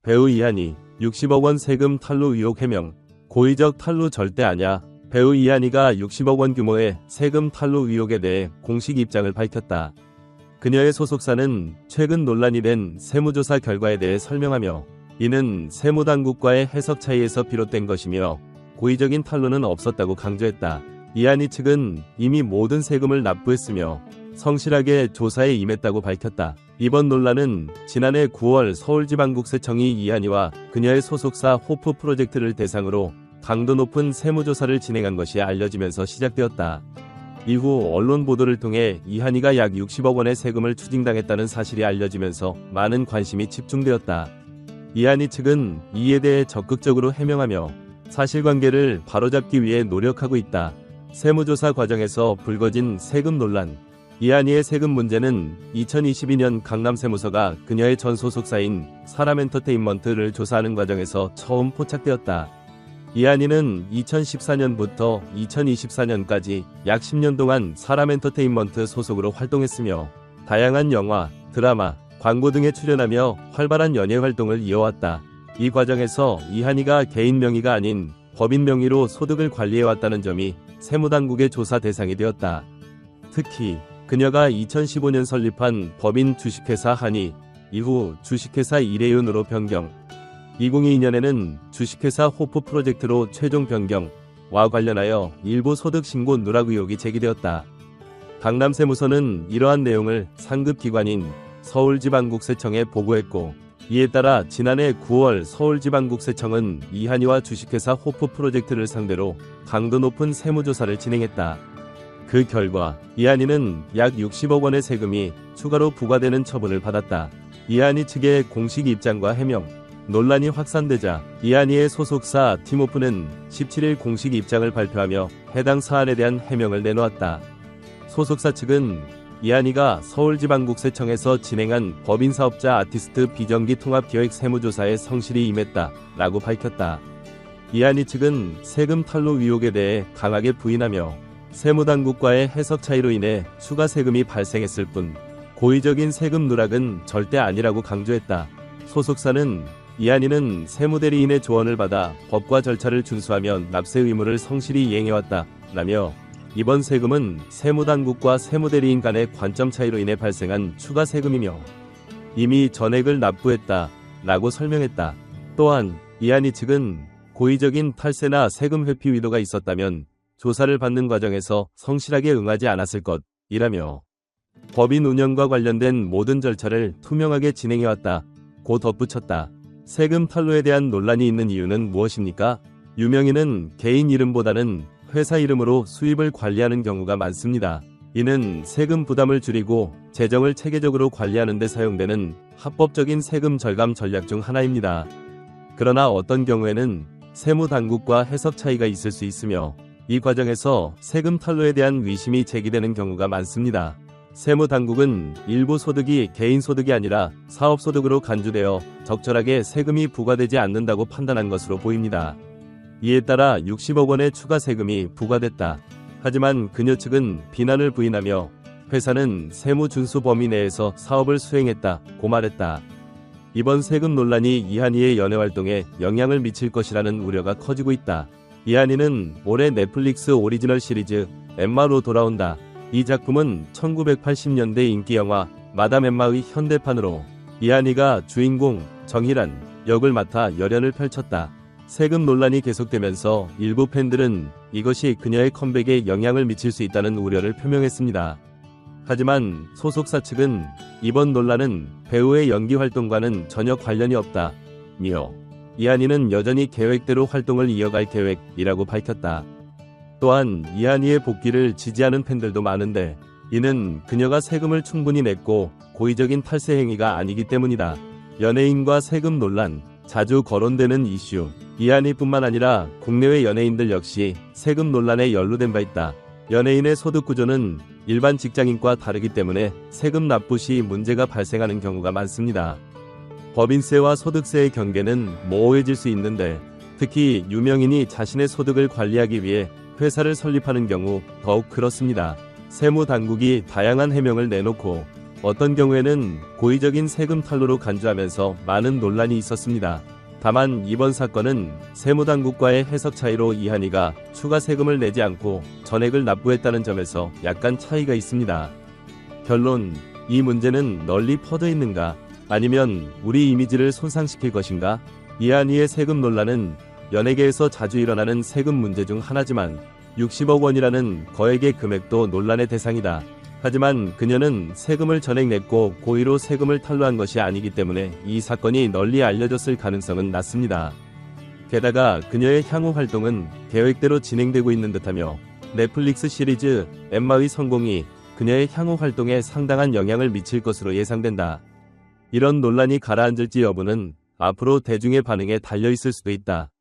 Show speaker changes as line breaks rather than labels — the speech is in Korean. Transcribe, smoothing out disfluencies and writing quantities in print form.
배우 이한이 60억 원 세금 탈루 의혹 해명. 고의적 탈루 절대 아냐. 배우 이한이가 60억 원 규모의 세금 탈루 의혹에 대해 공식 입장을 밝혔다. 그녀의 소속사는 최근 논란이 된 세무조사 결과에 대해 설명하며 이는 세무당국과의 해석 차이에서 비롯된 것이며 고의적인 탈루는 없었다고 강조했다. 이한이 측은 이미 모든 세금을 납부했으며 성실하게 조사에 임했다고 밝혔다. 이번 논란은 지난해 9월 서울지방국세청이 이한이와 그녀의 소속사 호프 프로젝트를 대상으로 강도 높은 세무조사를 진행한 것이 알려지면서 시작되었다. 이후 언론 보도를 통해 이한이가 약 60억 원의 세금을 추징당했다는 사실이 알려지면서 많은 관심이 집중되었다. 이한이 측은 이에 대해 적극적으로 해명하며 사실관계를 바로잡기 위해 노력하고 있다. 세무조사 과정에서 불거진 세금 논란. 이한이의 세금 문제는 2022년 강남세무서가 그녀의 전 소속사인 사람엔터테인먼트를 조사하는 과정에서 처음 포착되었다. 이한이는 2014년부터 2024년까지 약 10년 동안 사람엔터테인먼트 소속으로 활동했으며 다양한 영화, 드라마, 광고 등에 출연하며 활발한 연예 활동을 이어왔다. 이 과정에서 이한이가 개인 명의가 아닌 법인 명의로 소득을 관리해왔다는 점이 세무당국의 조사 대상이 되었다. 특히 그녀가 2015년 설립한 법인 주식회사 한이 이후 주식회사 이레윤으로 변경, 2022년에는 주식회사 호프 프로젝트로 최종 변경과 관련하여 일부 소득 신고 누락 의혹이 제기되었다. 강남세무서는 이러한 내용을 상급기관인 서울지방국세청에 보고했고 이에 따라 지난해 9월 서울지방국세청은 이한이와 주식회사 호프 프로젝트를 상대로 강도 높은 세무조사를 진행했다. 그 결과 이한이는 약 60억 원의 세금이 추가로 부과되는 처분을 받았다. 이한이 측의 공식 입장과 해명. 논란이 확산되자 이한이의 소속사 팀오프는 17일 공식 입장을 발표하며 해당 사안에 대한 해명을 내놓았다. 소속사 측은 이한이가 서울지방국세청에서 진행한 법인사업자 아티스트 비정기 통합기획 세무조사에 성실히 임했다라고 밝혔다. 이한이 측은 세금 탈루 의혹에 대해 강하게 부인하며 세무당국과의 해석 차이로 인해 추가 세금이 발생했을 뿐 고의적인 세금 누락은 절대 아니라고 강조했다. 소속사는 이한이는 세무대리인의 조언을 받아 법과 절차를 준수하며 납세 의무를 성실히 이행해왔다라며 이번 세금은 세무당국과 세무대리인 간의 관점 차이로 인해 발생한 추가 세금이며 이미 전액을 납부했다라고 설명했다. 또한 이한이 측은 고의적인 탈세나 세금 회피 의도가 있었다면 조사를 받는 과정에서 성실하게 응하지 않았을 것이라며 법인 운영과 관련된 모든 절차를 투명하게 진행해왔다고 덧붙였다. 세금 탈루에 대한 논란이 있는 이유는 무엇입니까? 유명인은 개인 이름보다는 회사 이름으로 수입을 관리하는 경우가 많습니다. 이는 세금 부담을 줄이고 재정을 체계적으로 관리하는 데 사용되는 합법적인 세금 절감 전략 중 하나입니다. 그러나 어떤 경우에는 세무당국과 해석 차이가 있을 수 있으며 이 과정에서 세금 탈루에 대한 의심이 제기되는 경우가 많습니다. 세무당국은 일부 소득이 개인 소득이 아니라 사업소득으로 간주되어 적절하게 세금이 부과되지 않는다고 판단한 것으로 보입니다. 이에 따라 60억 원의 추가 세금이 부과됐다. 하지만 그녀 측은 비난을 부인하며 회사는 세무 준수 범위 내에서 사업을 수행했다고 말했다. 이번 세금 논란이 이한이의 연예 활동에 영향을 미칠 것이라는 우려가 커지고 있다. 이한이는 올해 넷플릭스 오리지널 시리즈 엠마로 돌아온다. 이 작품은 1980년대 인기 영화 마담 엠마의 현대판으로 이한이가 주인공 정희란 역을 맡아 열연을 펼쳤다. 세금 논란이 계속되면서 일부 팬들은 이것이 그녀의 컴백에 영향을 미칠 수 있다는 우려를 표명했습니다. 하지만 소속사 측은 이번 논란은 배우의 연기 활동과는 전혀 관련이 없다며 이한이는 여전히 계획대로 활동을 이어갈 계획이라고 밝혔다. 또한 이한이의 복귀를 지지하는 팬들도 많은데 이는 그녀가 세금을 충분히 냈고 고의적인 탈세 행위가 아니기 때문이다. 연예인과 세금 논란, 자주 거론되는 이슈. 이한이뿐만 아니라 국내외 연예인들 역시 세금 논란에 연루된 바 있다. 연예인의 소득 구조는 일반 직장인과 다르기 때문에 세금 납부 시 문제가 발생하는 경우가 많습니다. 법인세와 소득세의 경계는 모호해질 수 있는데 특히 유명인이 자신의 소득을 관리하기 위해 회사를 설립하는 경우 더욱 그렇습니다. 세무당국이 다양한 해명을 내놓고 어떤 경우에는 고의적인 세금 탈루로 간주하면서 많은 논란이 있었습니다. 다만 이번 사건은 세무당국과의 해석 차이로 이한이가 추가 세금을 내지 않고 전액을 납부했다는 점에서 약간 차이가 있습니다. 결론, 이 문제는 널리 퍼져 있는가? 아니면 우리 이미지를 손상시킬 것인가? 이한이의 세금 논란은 연예계에서 자주 일어나는 세금 문제 중 하나지만 60억 원이라는 거액의 금액도 논란의 대상이다. 하지만 그녀는 세금을 전액 냈고 고의로 세금을 탈루한 것이 아니기 때문에 이 사건이 널리 알려졌을 가능성은 낮습니다. 게다가 그녀의 향후 활동은 계획대로 진행되고 있는 듯하며 넷플릭스 시리즈 엠마의 성공이 그녀의 향후 활동에 상당한 영향을 미칠 것으로 예상된다. 이런 논란이 가라앉을지 여부는 앞으로 대중의 반응에 달려있을 수도 있다.